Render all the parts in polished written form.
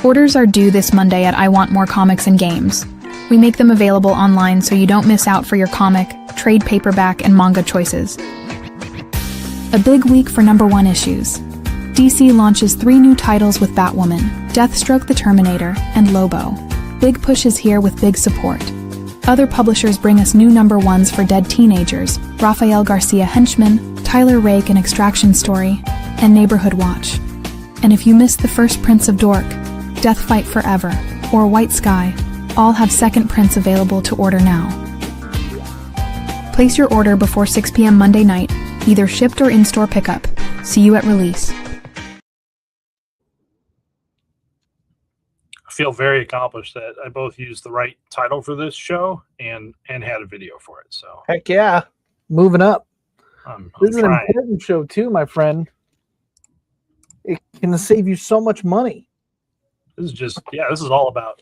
Orders are due this Monday at I Want More Comics and Games. We make them available online so you don't miss out for your comic, trade paperback, and manga choices. A big week for #1 issues. DC launches 3 new titles with Batwoman, Deathstroke the Terminator, and Lobo. Big pushes here with big support. Other publishers bring us new #1s for Dead Teenagers, Rafael Garcia Henchman, Tyler Rake, An Extraction Story, and Neighborhood Watch. And if you missed the first prints of Dork, Death Fight Forever, or White Sky, all have second prints available to order now. Place your order before 6 p.m. Monday night, either shipped or in-store pickup. See you at release. I feel very accomplished that I both used the right title for this show and had a video for it. So heck yeah, moving up. This is an trying. important show too, my friend. It can save you so much money. This is all about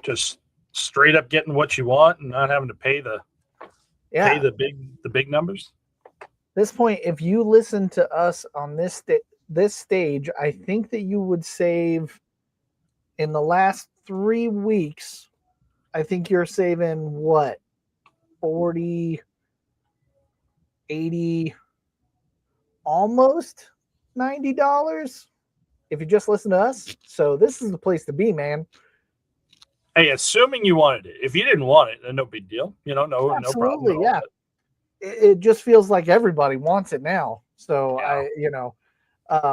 just straight up getting what you want and not having to pay the big numbers. At this point, if you listen to us on this stage, I think that you would save in the last 3 weeks. I think you're saving what, 40, 80, almost $90 if you just listen to us. So this is the place to be, man. Hey, assuming you wanted it. If you didn't want it, then no big deal. No problem. Absolutely, yeah. It just feels like everybody wants it now. So yeah.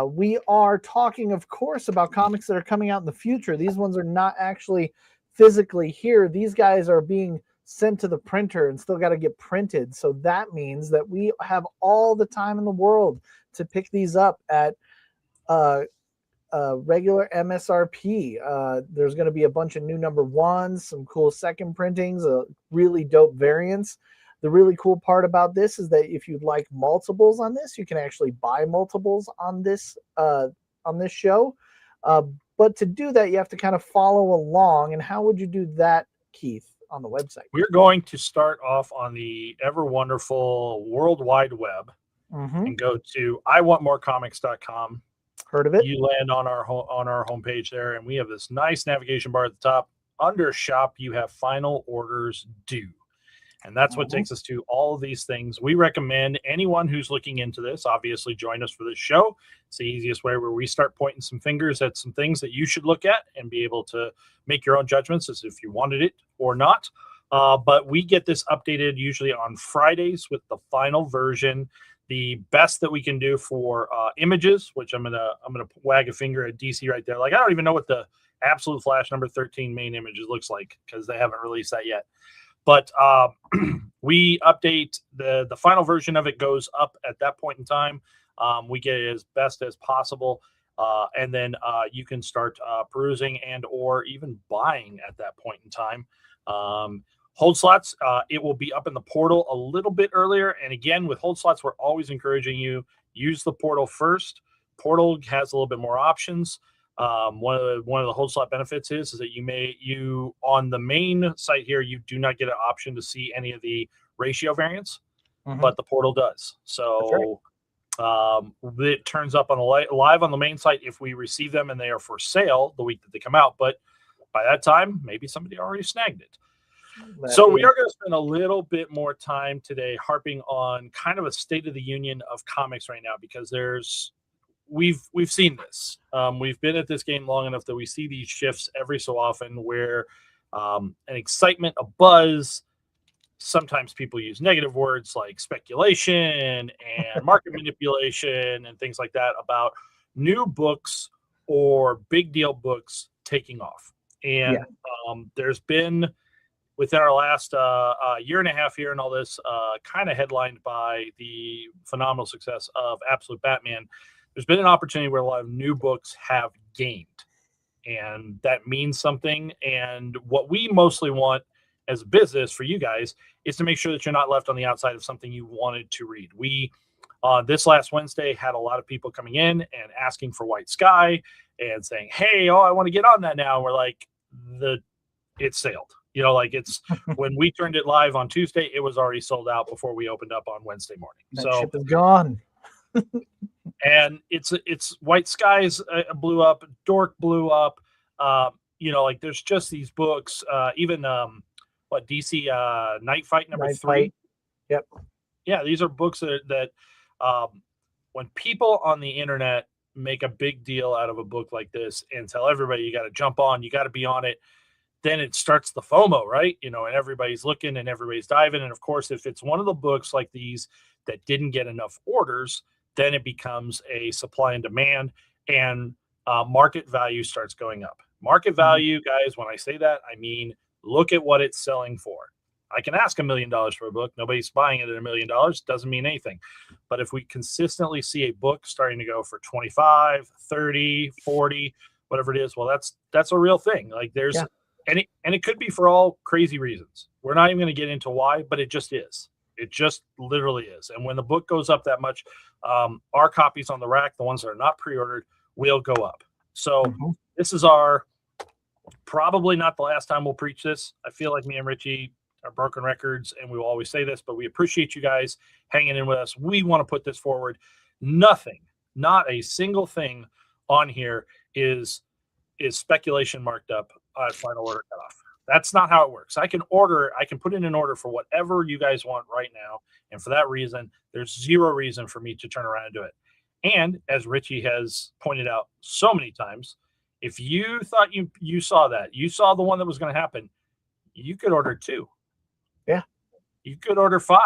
We are talking, of course, about comics that are coming out in the future. These ones are not actually physically here. These guys are being sent to the printer and still got to get printed. So that means that we have all the time in the world to pick these up at regular MSRP. There's going to be a bunch of new #1s, some cool second printings, really dope variants. The really cool part about this is that if you'd like multiples on this, you can actually buy multiples on this show. But to do that, you have to kind of follow along. And how would you do that, Keith, on the website? We're going to start off on the ever wonderful World Wide Web and go to iwantmorecomics.com. Heard of it? You land on our homepage there, and we have this nice navigation bar at the top. Under shop, you have final orders due. And that's what takes us to all of these things. We recommend anyone who's looking into this, obviously join us for this show. It's the easiest way where we start pointing some fingers at some things that you should look at and be able to make your own judgments as if you wanted it or not. But we get this updated usually on Fridays with the final version. The best that we can do for images, which I'm gonna wag a finger at DC right there. Like, I don't even know what the Absolute Flash #13 main images looks like because they haven't released that yet. But we update the final version of it goes up at that point in time. We get it as best as possible. And then you can start perusing and or even buying at that point in time. Hold slots, it will be up in the portal a little bit earlier. And again, with hold slots, we're always encouraging you use the portal first. Portal has a little bit more options. One of the hold slot benefits is that you on the main site here, you do not get an option to see any of the ratio variants, but the portal does. So it turns up on live on the main site if we receive them and they are for sale the week that they come out. But by that time, maybe somebody already snagged it. So we are going to spend a little bit more time today harping on kind of a state of the union of comics right now, because we've seen this. We've been at this game long enough that we see these shifts every so often where an excitement, a buzz, sometimes people use negative words like speculation and market manipulation and things like that about new books or big deal books taking off. And there's been, within our last year and a half here and all this, kind of headlined by the phenomenal success of Absolute Batman, there's been an opportunity where a lot of new books have gained. And that means something. And what we mostly want as a business for you guys is to make sure that you're not left on the outside of something you wanted to read. We, this last Wednesday, had a lot of people coming in and asking for White Sky and saying, hey, I want to get on that now. And we're like, it sailed. Like it's when we turned it live on Tuesday, it was already sold out before we opened up on Wednesday morning. That ship is gone. And it's White Skies blew up, Dork blew up. Like there's just these books, even DC Night Fight number Night 3. Fight. Yep. Yeah, these are books that when people on the internet make a big deal out of a book like this and tell everybody you got to jump on, you got to be on it, then it starts the FOMO, right? And everybody's looking and everybody's diving. And of course, if it's one of the books like these that didn't get enough orders, then it becomes a supply and demand, and market value starts going up. Market value, guys, when I say that, I mean, look at what it's selling for. I can ask $1 million for a book. Nobody's buying it at $1 million. Doesn't mean anything. But if we consistently see a book starting to go for 25, 30, 40, whatever it is, well, that's a real thing. Like there's, and it could be for all crazy reasons. We're not even going to get into why, but it just is. It just literally is. And when the book goes up that much, our copies on the rack, the ones that are not pre-ordered, will go up. So this is probably not the last time we'll preach this. I feel like me and Richie are broken records, and we will always say this, but we appreciate you guys hanging in with us. We want to put this forward. Nothing, not a single thing on here is speculation marked up at final order cutoff. That's not how it works. I can put in an order for whatever you guys want right now. And for that reason, there's zero reason for me to turn around and do it. And as Richie has pointed out so many times, if you thought you saw that, you saw the one that was going to happen, you could order 2. Yeah. You could order 5.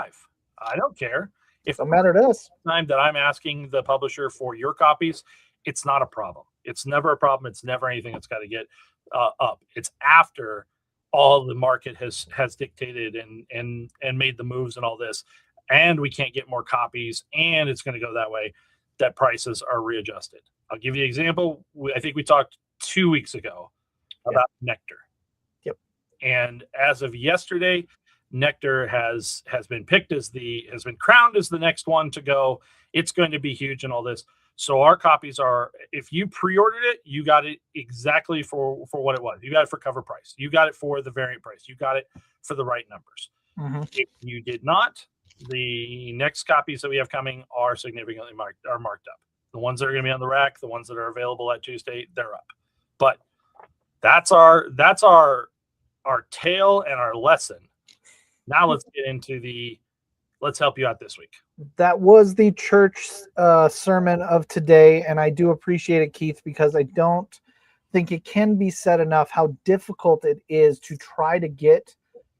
I don't care. If no matter to us, time that I'm asking the publisher for your copies, it's not a problem. It's never a problem. It's never anything that's got to get up. It's after all the market has dictated and made the moves and all this, and we can't get more copies, and it's going to go that way, that prices are readjusted. I'll give you an example. I think we talked 2 weeks ago about Nectar. Yep. And as of yesterday, Nectar has been crowned as the next one to go. It's going to be huge and all this. So our copies are, if you pre-ordered it, you got it exactly for what it was. You got it for cover price. You got it for the variant price. You got it for the right numbers. If you did not, the next copies that we have coming are significantly marked up. The ones that are going to be on the rack, the ones that are available at Tuesday, they're up. But that's our tale and our lesson. Now let's get into let's help you out this week. That was the church sermon of today, and I do appreciate it, Keith, because I don't think it can be said enough how difficult it is to try to get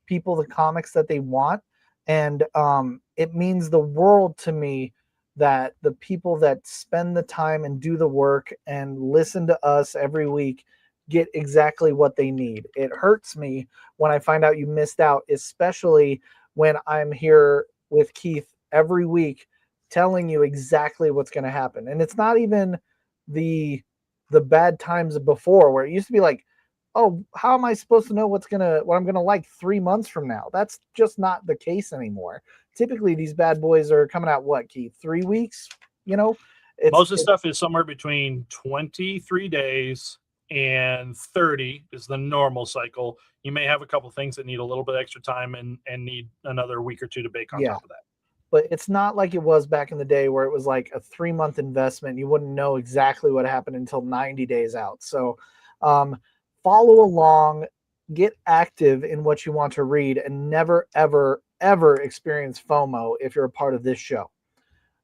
people the comics that they want. And it means the world to me that the people that spend the time and do the work and listen to us every week get exactly what they need. It hurts me when I find out you missed out, especially when I'm here with Keith every week telling you exactly what's going to happen. And it's not even the bad times before, where it used to be like, oh, how am I supposed to know what I'm going to like 3 months from now? That's just not the case anymore. Typically these bad boys are coming out, what, Keith, 3 weeks? Most of the stuff is somewhere between 23 days and 30 is the normal cycle. You may have a couple things that need a little bit extra time and need another week or two to bake on top of that. But it's not like it was back in the day where it was like a 3-month investment. You wouldn't know exactly what happened until 90 days out. So follow along, get active in what you want to read, and never, ever, ever experience FOMO if you're a part of this show.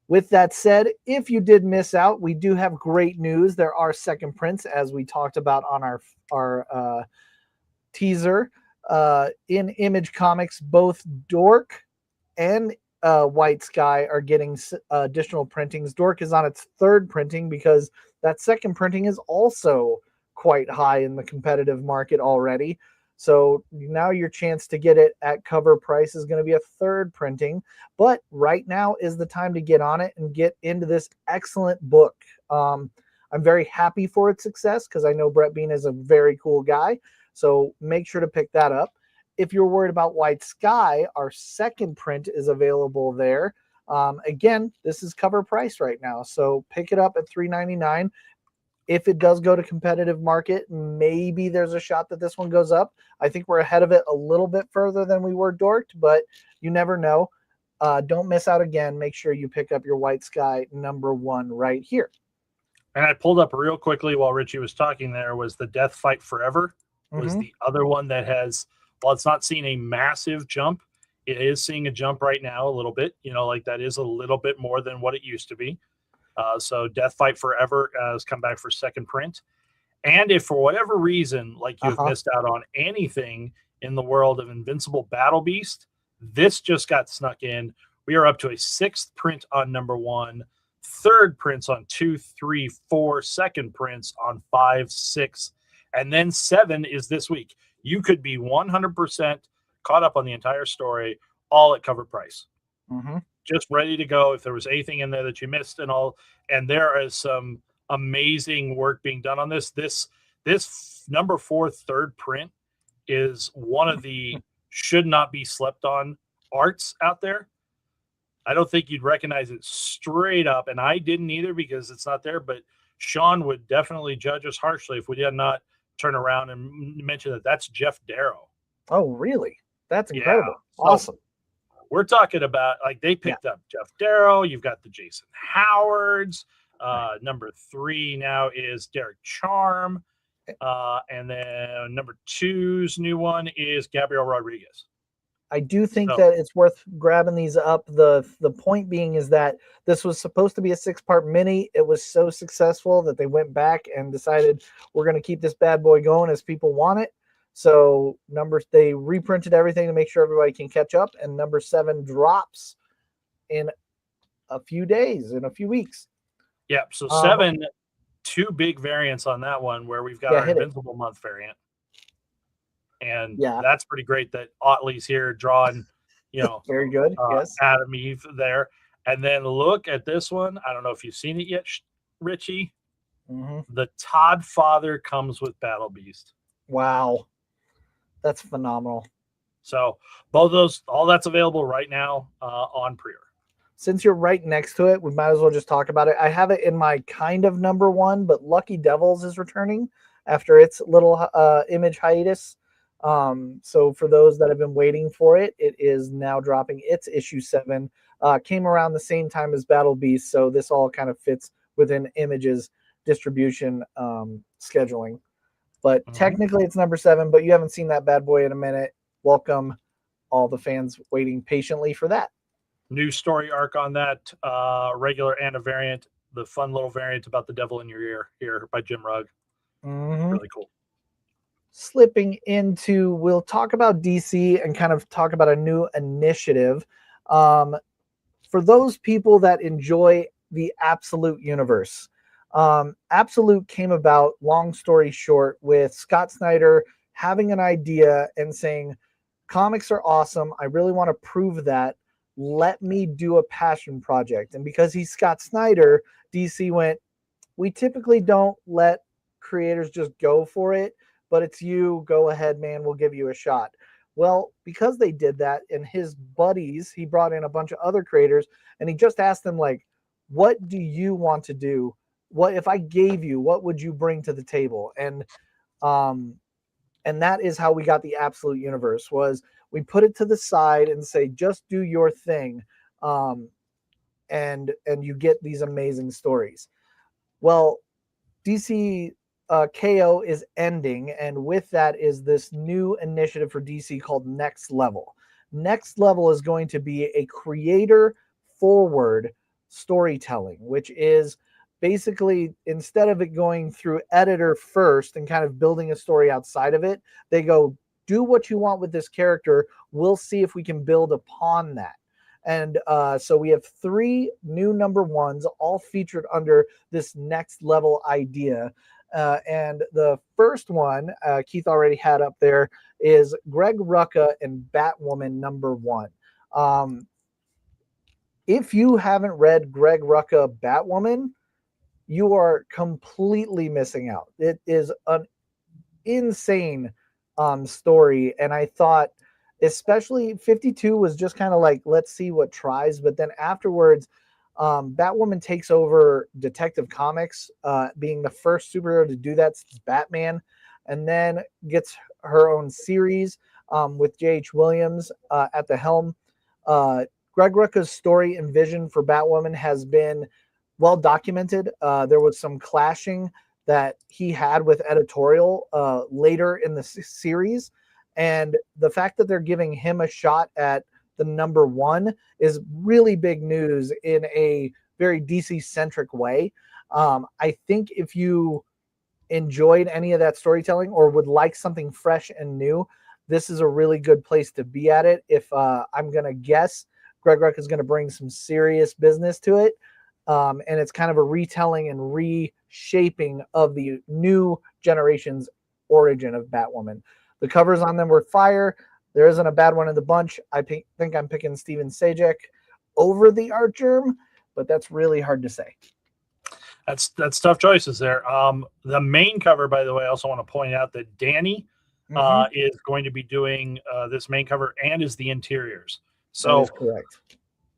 With that said, if you did miss out, we do have great news. There are second prints, as we talked about on our teaser. In Image Comics, both Dork and White Sky are getting additional printings. Dork is on its 3rd printing because that second printing is also quite high in the competitive market already. So now your chance to get it at cover price is going to be a 3rd printing. But right now is the time to get on it and get into this excellent book. I'm very happy for its success because I know Brett Bean is a very cool guy. So make sure to pick that up. If you're worried about White Sky, our 2nd print is available there. Again, this is cover price right now. So pick it up at $3.99. If it does go to competitive market, maybe there's a shot that this one goes up. I think we're ahead of it a little bit further than we were Dorked, but you never know. Don't miss out again. Make sure you pick up your White Sky #1 right here. And I pulled up real quickly while Richie was talking there was the Death Fight Forever was the other one that has, while it's not seeing a massive jump, it is seeing a jump right now a little bit. Like that is a little bit more than what it used to be. So Death Fight Forever has come back for second print. And if for whatever reason, like you've missed out on anything in the world of Invincible Battle Beast, this just got snuck in. We are up to a 6th print on number 1, 3rd prints on 2, 3, 4, second prints on 5, 6, and then 7 is this week. You could be 100% caught up on the entire story, all at cover price. Just ready to go if there was anything in there that you missed and all. And there is some amazing work being done on this. This number 4 3rd print is one of the should not be slept on arts out there. I don't think you'd recognize it straight up, and I didn't either because it's not there, but Sean would definitely judge us harshly if we did not turn around and mention that that's Jeff Darrow. Oh, really? That's incredible. Yeah. Awesome. We're talking about, like, they picked up Jeff Darrow. You've got the Jason Howards. Number 3 now is Derek Charm. And then number 2's new one is Gabriel Rodriguez. I do think that it's worth grabbing these up. The point being is that this was supposed to be a 6-part mini. It was so successful that they went back and decided we're going to keep this bad boy going as people want it. So they reprinted everything to make sure everybody can catch up. And number 7 drops in a few days, in a few weeks. Yep. So 7, 2 big variants on that one where we've got our Invincible Month variant. And that's pretty great that Otley's here drawing, very good. Yes. Adam Eve there. And then look at this one. I don't know if you've seen it yet, Richie. The Todd Father comes with Battle Beast. Wow. That's phenomenal. So both those, all that's available right now on pre-order. Since you're right next to it, we might as well just talk about it. I have it in my kind of number 1, but Lucky Devils is returning after its little image hiatus. So for those that have been waiting for it, it is now dropping its issue 7. Came around the same time as Battle Beast, so this all kind of fits within Image's distribution scheduling. But technically it's number 7, but you haven't seen that bad boy in a minute. Welcome all the fans waiting patiently for that. New story arc on that, regular and a variant, the fun little variant about the devil in your ear here by Jim Rugg. Really cool. Slipping into, we'll talk about DC and kind of talk about a new initiative. For those people that enjoy the Absolute universe, Absolute came about, long story short, with Scott Snyder having an idea and saying, comics are awesome. I really want to prove that. Let me do a passion project. And because he's Scott Snyder, DC went, we typically don't let creators just go for it, but it's you. Go ahead, man. We'll give you a shot. Well, because they did that, and his buddies, he brought in a bunch of other creators, and he just asked them, like, what do you want to do? What if I gave you, what would you bring to the table? And that is how we got the Absolute universe. Was we put it to the side and say, just do your thing, and you get these amazing stories. Well, DC KO is ending, and with that is this new initiative for DC called Next Level. Next Level is going to be a creator-forward storytelling, which is basically, instead of it going through editor first and kind of building a story outside of it, they go, do what you want with this character. We'll see if we can build upon that. And so we have 3 new number 1s, all featured under this Next Level idea. And the first one, Keith already had up there, is Greg Rucka and Batwoman number 1. If you haven't read Greg Rucka Batwoman, you are completely missing out. It is an insane story. And I thought, especially 52 was just kind of like, let's see what tries. But then afterwards, Batwoman takes over Detective Comics, being the first superhero to do that since Batman, and then gets her own series with J.H. Williams at the helm. Greg Rucka's story and vision for Batwoman has been well documented. There was some clashing that he had with editorial later in the series, and the fact that they're giving him a shot at the number one is really big news in a very DC centric way. I think if you enjoyed any of that storytelling or would like something fresh and new, this is a really good place to be at it. If I'm going to guess, Greg Ruck is going to bring some serious business to it. And it's kind of a retelling and reshaping of the new generation's origin of Batwoman. The covers on them were fire. There isn't a bad one in the bunch. I think I'm picking Steven Sajak over the art germ, but that's really hard to say. That's tough choices there. The main cover, by the way, I also want to point out that Danny is going to be doing this main cover and is the interiors. So that is correct.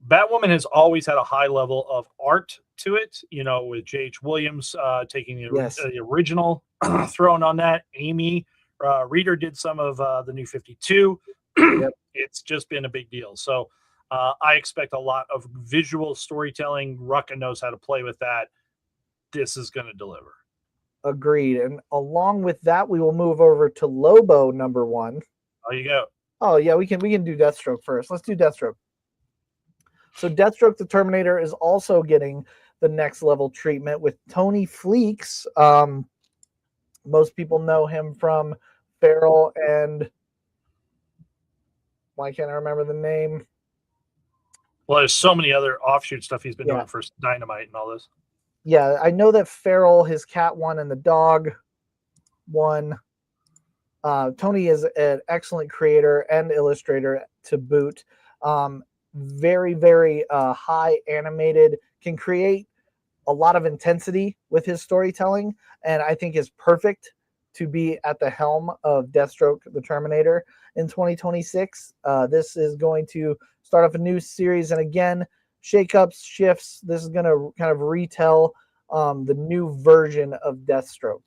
Batwoman has always had a high level of art to it, with J.H. Williams taking the original throne on that. Amy Reader did some of the New 52. Yep. It's just been a big deal. So I expect a lot of visual storytelling. Rucka knows how to play with that. This is going to deliver. Agreed. And along with that, we will move over to Lobo number one. Oh, you go. Oh, yeah, we can do Deathstroke first. Let's do Deathstroke. So Deathstroke the Terminator is also getting the next level treatment with Tony Fleecs. Most people know him from Feral and why can't I remember the name? Well, there's so many other offshoot stuff he's been doing for Dynamite and all this. Yeah, I know that Feral, his cat one, and the dog one. Tony is an excellent creator and illustrator to boot. Very, very high animated, can create a lot of intensity with his storytelling, and I think is perfect to be at the helm of Deathstroke the Terminator in 2026. This is going to start off a new series, and again, shakeups, shifts. This is going to kind of retell the new version of Deathstroke.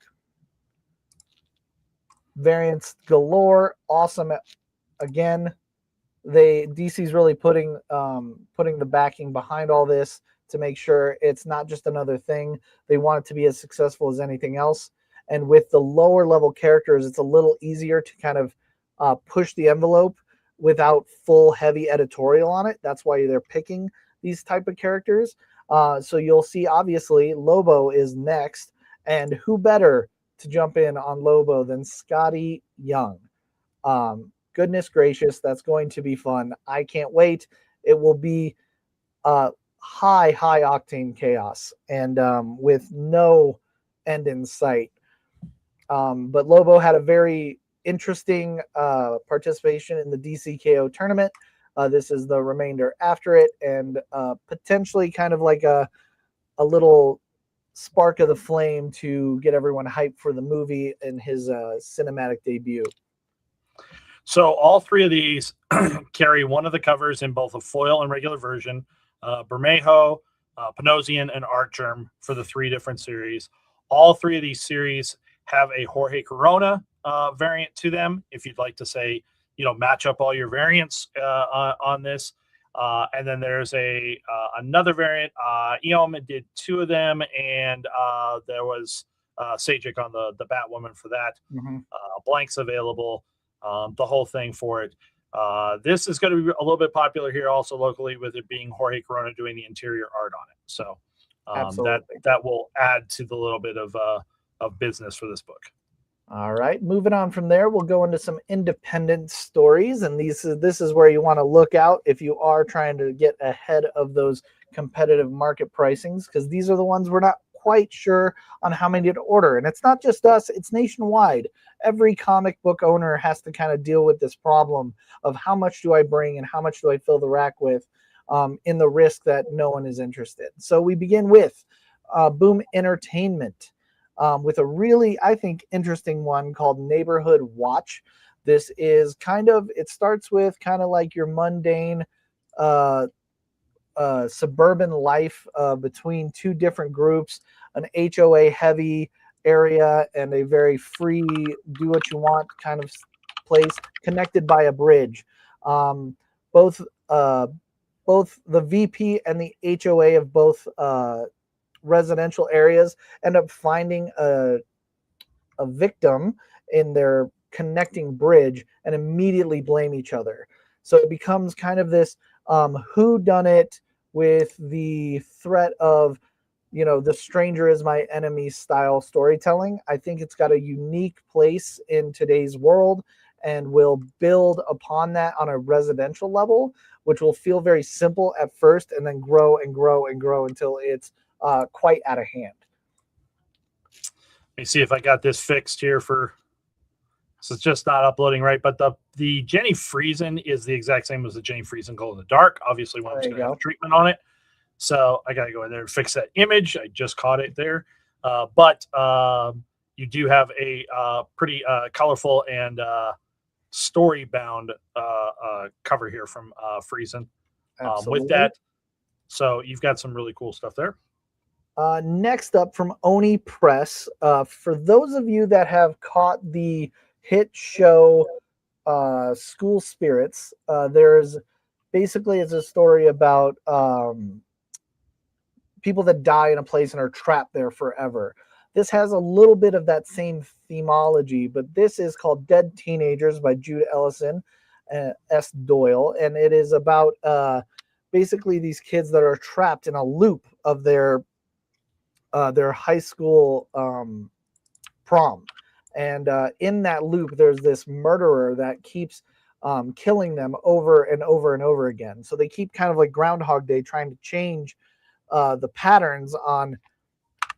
Variants galore, awesome. Again, DC's really putting the backing behind all this to make sure it's not just another thing. They want it to be as successful as anything else. And with the lower level characters, it's a little easier to kind of push the envelope without full heavy editorial on it. That's why they're picking these type of characters. So you'll see, obviously, Lobo is next. And who better to jump in on Lobo than Scotty Young? Goodness gracious, that's going to be fun. I can't wait. It will be high octane chaos and with no end in sight. But Lobo had a very interesting participation in the DCKO tournament. This is the remainder after it, and potentially kind of like a little spark of the flame to get everyone hyped for the movie and his cinematic debut. So all three of these carry one of the covers in both a foil and regular version. Bermejo, Panosian, and Artgerm for the three different series. All three of these series have a Jorge Corona variant to them. If you'd like to say, match up all your variants on this. And then there's another variant. Eom did two of them, and there was Sajak on the Batwoman for that. Blanks available. The whole thing for it. This is going to be a little bit popular here also locally, with it being Jorge Corona doing the interior art on it. So that will add to the little bit of business for this book. All right, moving on from there, we'll go into some independent stories, and this is where you want to look out if you are trying to get ahead of those competitive market pricings, because these are the ones we're not quite sure on how many to order. And it's not just us, it's nationwide. Every comic book owner has to kind of deal with this problem of how much do I bring and how much do I fill the rack with, in the risk that no one is interested. So we begin with Boom Entertainment with a really, I think, interesting one called Neighborhood Watch. This is it starts with kind of like your mundane suburban life between two different groups, an HOA heavy area and a very free do what you want kind of place connected by a bridge. Both the VP and the HOA of both residential areas end up finding a victim in their connecting bridge and immediately blame each other. So it becomes kind of this who done it with the threat of, the stranger is my enemy style storytelling. I think it's got a unique place in today's world and will build upon that on a residential level, which will feel very simple at first and then grow and grow and grow until it's quite out of hand. Let me see if I got this fixed here so it's just not uploading right. But the Jenny Friesen is the exact same as the Jenny Friesen Glow in the Dark. Obviously, one of them's going to have treatment on it. So I got to go in there and fix that image. I just caught it there. But you do have a pretty colorful and story-bound cover here from Friesen with that. So you've got some really cool stuff there. Next up from Oni Press, for those of you that have caught the hit show School Spirits, there's basically it's a story about people that die in a place and are trapped there forever. This has a little bit of that same themology, but this is called Dead Teenagers by Jude Ellison, S. Doyle, and it is about basically these kids that are trapped in a loop of their high school prom. And in that loop, there's this murderer that keeps killing them over and over and over again. So they keep kind of like Groundhog Day trying to change the patterns on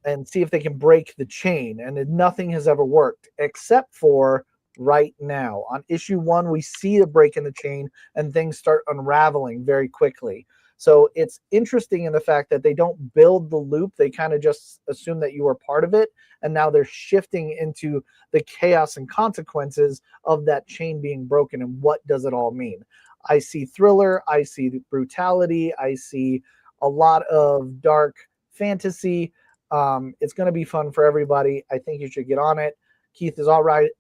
and see if they can break the chain. And nothing has ever worked except for right now. On issue 1, we see a break in the chain and things start unraveling very quickly. So it's interesting in the fact that they don't build the loop. They kind of just assume that you are part of it. And now they're shifting into the chaos and consequences of that chain being broken. And what does it all mean? I see thriller. I see brutality. I see a lot of dark fantasy. It's going to be fun for everybody. I think you should get on it. Keith is already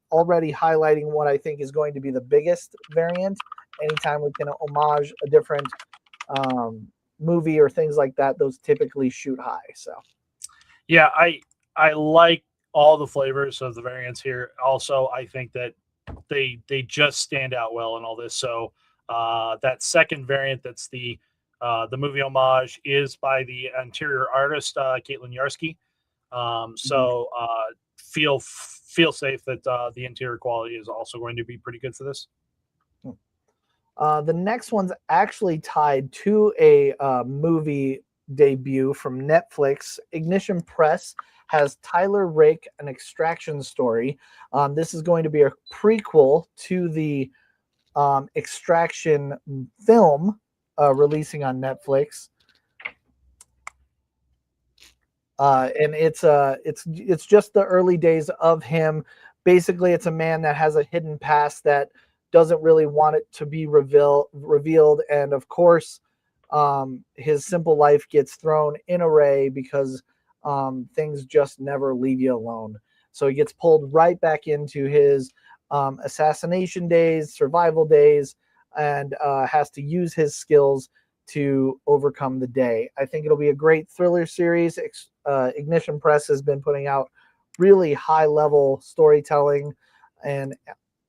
highlighting what I think is going to be the biggest variant. Anytime we can homage a different movie or things like that, those typically shoot high. So yeah, I like all the flavors of the variants here. Also, I think that they just stand out well in all this. So that second variant, that's the movie homage, is by the interior artist Caitlin Yarsky. So feel safe that the interior quality is also going to be pretty good for this. The next one's actually tied to a movie debut from Netflix. Ignition Press has Tyler Rake, An Extraction Story. This is going to be a prequel to the Extraction film releasing on Netflix. And it's just the early days of him. Basically, it's a man that has a hidden past that doesn't really want it to be revealed. And of course, his simple life gets thrown in array because things just never leave you alone. So he gets pulled right back into his assassination days, survival days, and has to use his skills to overcome the day. I think it'll be a great thriller series. Ignition Press has been putting out really high-level storytelling, and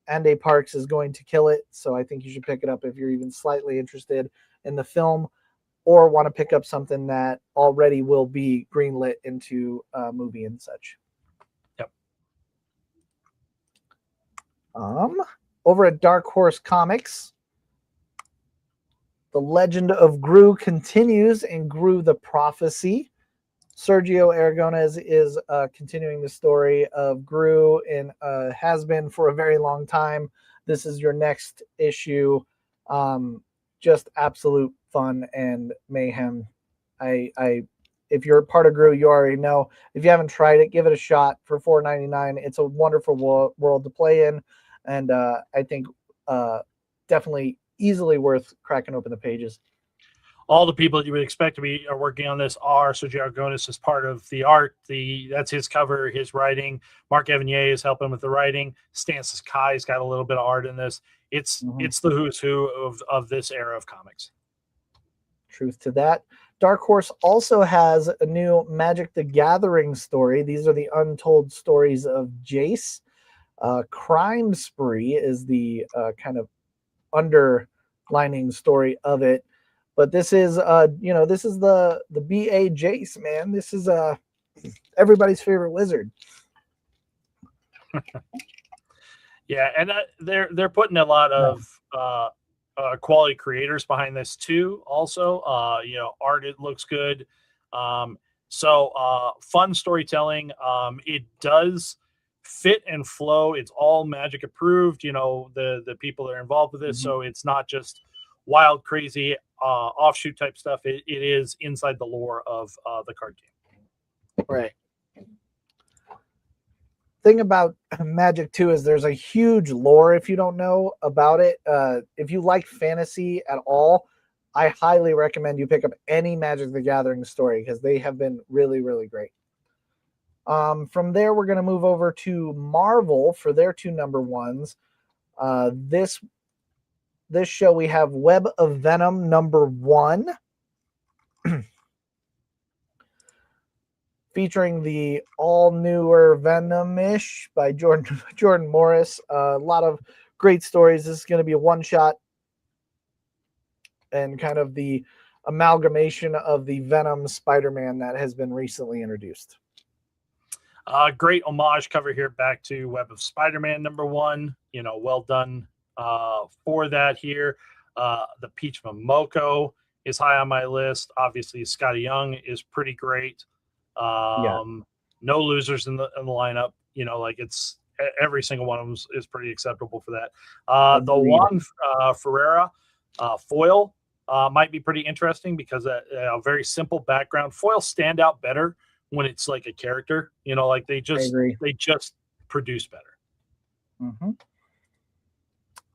Andy Parks is going to kill it. So I think you should pick it up if you're even slightly interested in the film or want to pick up something that already will be greenlit into a movie and such. Yep. Over at Dark Horse Comics, The Legend of Gru continues in Gru the Prophecy. Sergio Aragonés is continuing the story of Gru and has been for a very long time. This is your next issue. Just absolute fun and mayhem. If you're part of Gru, you already know. If you haven't tried it, give it a shot for $4.99. It's a wonderful world to play in, and I think definitely easily worth cracking open the pages. All the people that you would expect to be are working on this are Sergio Aragonés is part of the art. That's his cover, his writing. Mark Evanier is helping with the writing. Stan Sakai's got a little bit of art in this. It's the who's who of this era of comics. Truth to that. Dark Horse also has a new Magic the Gathering story. These are the untold stories of Jace. Crime Spree is the kind of underlining story of it. But this is, this is the BA Jace, man. This is everybody's favorite wizard. Yeah, and they're putting a lot of quality creators behind this too. Also, art, it looks good. So fun storytelling. It does fit and flow. It's all Magic approved. The people that are involved with this, so it's not just wild, crazy offshoot type stuff. It is inside the lore of the card game. Right. Thing about Magic too is there's a huge lore if you don't know about it. If you like fantasy at all, I highly recommend you pick up any Magic the Gathering story because they have been really, really great. From there, we're going to move over to Marvel for their 2 number ones. This show we have Web of Venom number 1. Featuring the all newer Venom-ish by Jordan Morris. A lot of great stories. This is going to be a one-shot and kind of the amalgamation of the Venom Spider-Man that has been recently introduced. Great homage cover here back to Web of Spider-Man number 1. Well done for that here. The Peach Momoko is high on my list. Obviously, Scotty Young is pretty great. No losers in the lineup. It's every single one of them is pretty acceptable for that. The Juan Ferreira foil might be pretty interesting because a very simple background. Foils stand out better when it's like a character. They just produce better. Mm-hmm.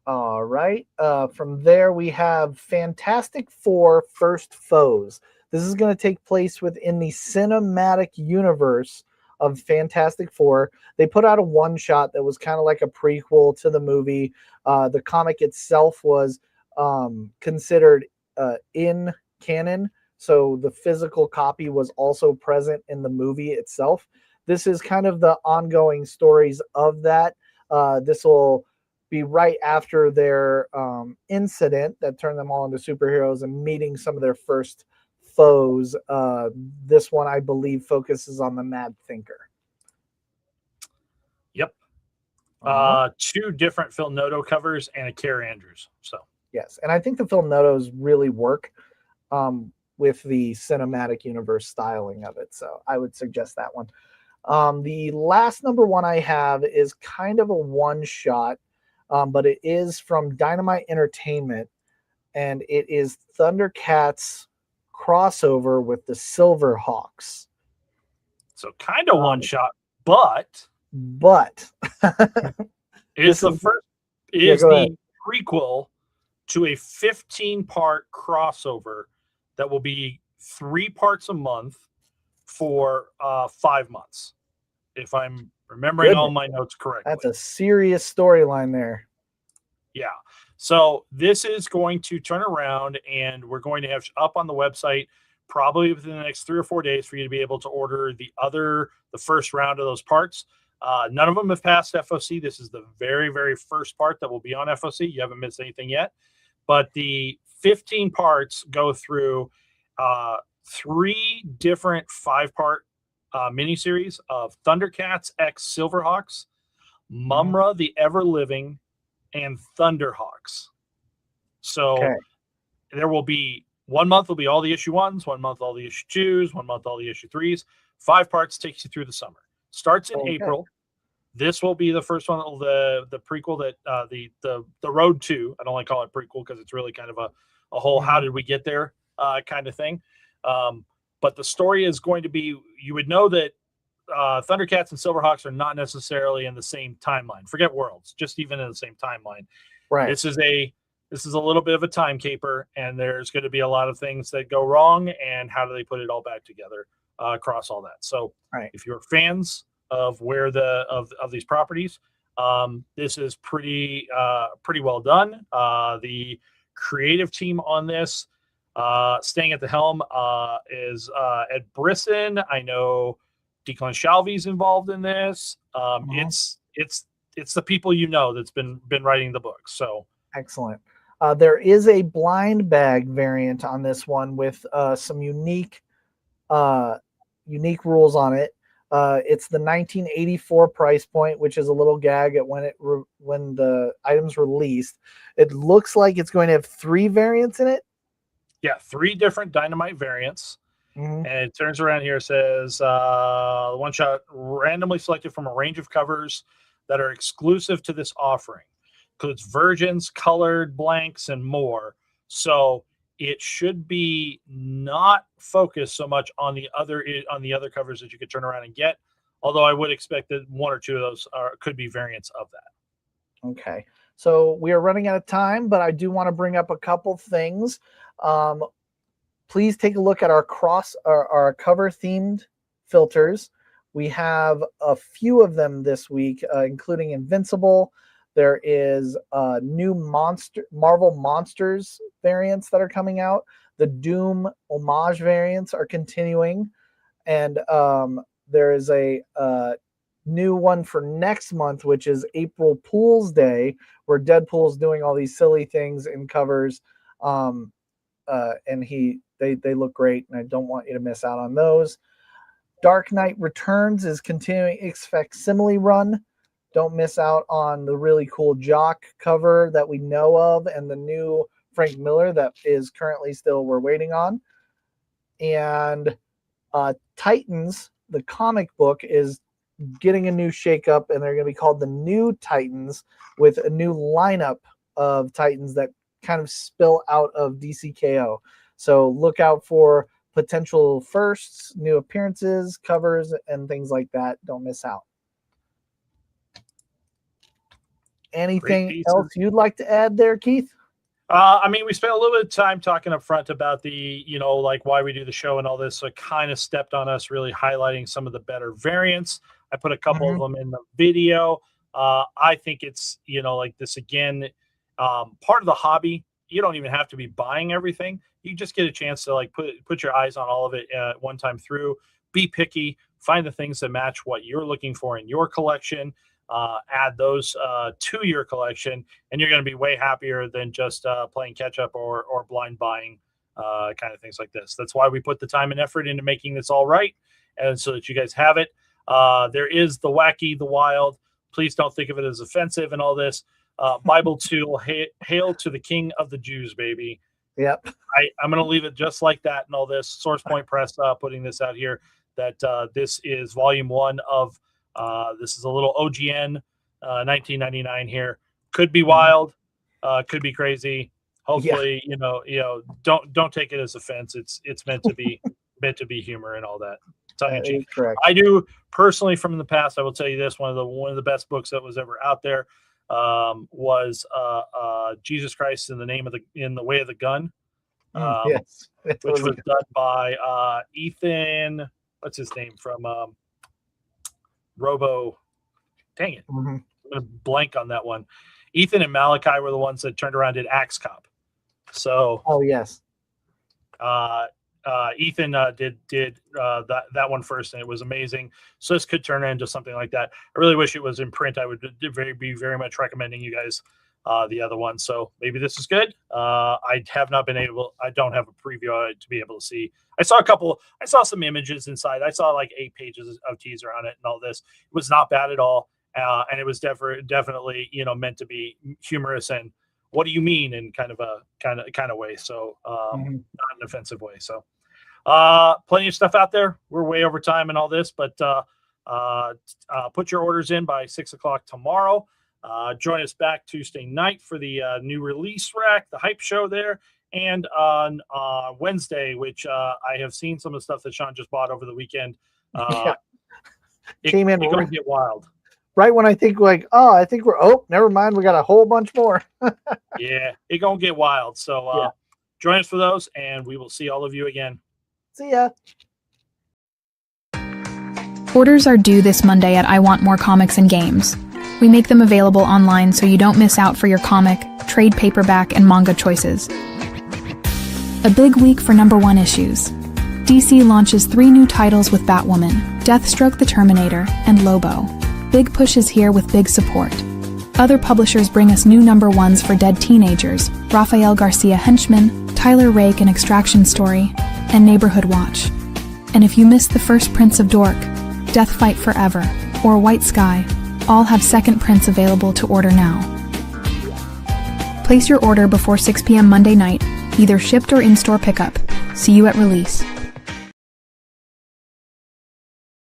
All right. From there, we have Fantastic Four First Foes. This is going to take place within the cinematic universe of Fantastic Four. They put out a one-shot that was kind of like a prequel to the movie. The comic itself was considered in canon, so the physical copy was also present in the movie itself. This is kind of the ongoing stories of that. This will be right after their incident that turned them all into superheroes and meeting some of their first foes. This one, I believe, focuses on the Mad Thinker. Yep. 2 different Phil Noto covers and a Kara Andrews. So yes, and I think the Phil Notos really work with the cinematic universe styling of it. So I would suggest that one. The last number 1 I have is kind of a one-shot, but it is from Dynamite Entertainment, and it is Thundercats crossover with the Silverhawks. So kind of one shot, but it's the first is the prequel to a 15-part crossover that will be 3 parts a month for 5 months, if I'm remembering all my notes correctly. That's a serious storyline there. Yeah. So this is going to turn around, and we're going to have up on the website probably within the next 3 or 4 days for you to be able to order the first round of those parts. None of them have passed FOC. This is the very, very first part that will be on FOC. You haven't missed anything yet. But the 15 parts go through 3 different 5-part miniseries of Thundercats X Silverhawks, Mumra the Ever Living, and Thunderhawks. So there will be 1 month will be all the issue 1s, 1 month all the issue 2s, 1 month all the issue 3s. 5 parts takes you through the summer. Starts in April. This will be the first one, the prequel that the Road to. I don't like to call it prequel because it's really kind of a whole how did we get there kind of thing. But the story is going to be, you would know that Thundercats and Silverhawks are not necessarily in the same timeline. Forget worlds, just even in the same timeline. Right. This is a little bit of a time caper, and there's going to be a lot of things that go wrong, and how do they put it all back together across all that. So if you're fans of where of these properties, this is pretty well done. The creative team on this, Staying at the helm is Ed Brisson. I know Declan Shalvey's involved in this. It's the people that's been writing the book. So excellent. There is a blind bag variant on this one with some unique rules on it. It's the 1984 price point, which is a little gag at when the item's released. It looks like it's going to have 3 variants in it. Yeah, 3 different dynamite variants. And it turns around here, says one shot randomly selected from a range of covers that are exclusive to this offering. Includes virgins, colored, blanks, and more. So it should be not focused so much on the other covers that you could turn around and get. Although I would expect that 1 or 2 of those could be variants of that. Okay. So we are running out of time, but I do want to bring up a couple things. Please take a look at our cover themed filters. We have a few of them this week, including Invincible. There is new Marvel Monsters variants that are coming out. The Doom homage variants are continuing. And there is a new one for next month, which is April Fool's Day, where Deadpool's doing all these silly things in covers. And they look great, and I don't want you to miss out on those. Dark Knight Returns is continuing its facsimile run. Don't miss out on the really cool Jock cover that we know of and the new Frank Miller that is currently we're waiting on. And Titans, the comic book, is getting a new shakeup, and they're going to be called the New Titans, with a new lineup of Titans that kind of spill out of DCKO. So look out for potential firsts, new appearances, covers, and things like that. Don't miss out. Anything else you'd like to add there, Keith? We spent a little bit of time talking up front about the, why we do the show and all this. So it kind of stepped on us really highlighting some of the better variants. I put a couple of them in the video. I think it's, this again, part of the hobby. You don't even have to be buying everything. You just get a chance to put your eyes on all of it one time through. Be picky, find the things that match what you're looking for in your collection. Add those to your collection, and you're going to be way happier than just playing catch up or blind buying kind of things like this. That's why we put the time and effort into making this all right, and so that you guys have it. There is the wacky, the wild. Please don't think of it as offensive and all this. Bible tool, hail to the King of the Jews, baby. Yep. I'm going to leave it just like that and all this. Source Point Press putting this out here, that this is volume 1 of this is a little OGN 1999 here. Could be wild, could be crazy. Hopefully, don't take it as offense. It's meant to be humor and all that. Tongue in cheek. Correct. I do personally, from the past, I will tell you this: one of the best books that was ever out there was Jesus Christ in the Way of the Gun. Yes, which was done by Ethan. What's his name from Robo? Dang it, I'm gonna blank on that one. Ethan and Malachi were the ones that turned around and did Axe Cop. So, yes. Ethan did that one first, and it was amazing. So this could turn into something like that. I really wish it was in print. I would be very much recommending you guys the other one. So maybe this is good. I don't have a preview to be able to see. I saw some images inside. I saw like 8 pages of teaser on it and all this. It was not bad at all. And it was definitely, meant to be humorous and what do you mean in kind of a way. So not an offensive way. So plenty of stuff out there. We're way over time and all this, but put your orders in by 6:00 tomorrow. Join us back Tuesday night for the new release rack, the hype show there. And on Wednesday, which I have seen some of the stuff that Sean just bought over the weekend. It came in. It's going to get wild. Right when I think never mind. We got a whole bunch more. Yeah, it's going to get wild. So join us for those, and we will see all of you again. See ya. Orders are due this Monday at I Want More Comics and Games. We make them available online so you don't miss out for your comic, trade paperback, and manga choices. A big week for #1 issues. DC launches 3 new titles with Batwoman, Deathstroke the Terminator, and Lobo. Big push is here with big support. Other publishers bring us new #1s for Dead Teenagers, Rafael Garcia Henchman, Tyler Rake An Extraction Story, and Neighborhood Watch. And if you missed the first prints of Dork, Death Fight Forever, or White Sky, all have second prints available to order now. Place your order before 6 p.m. Monday night, either shipped or in-store pickup. See you at release.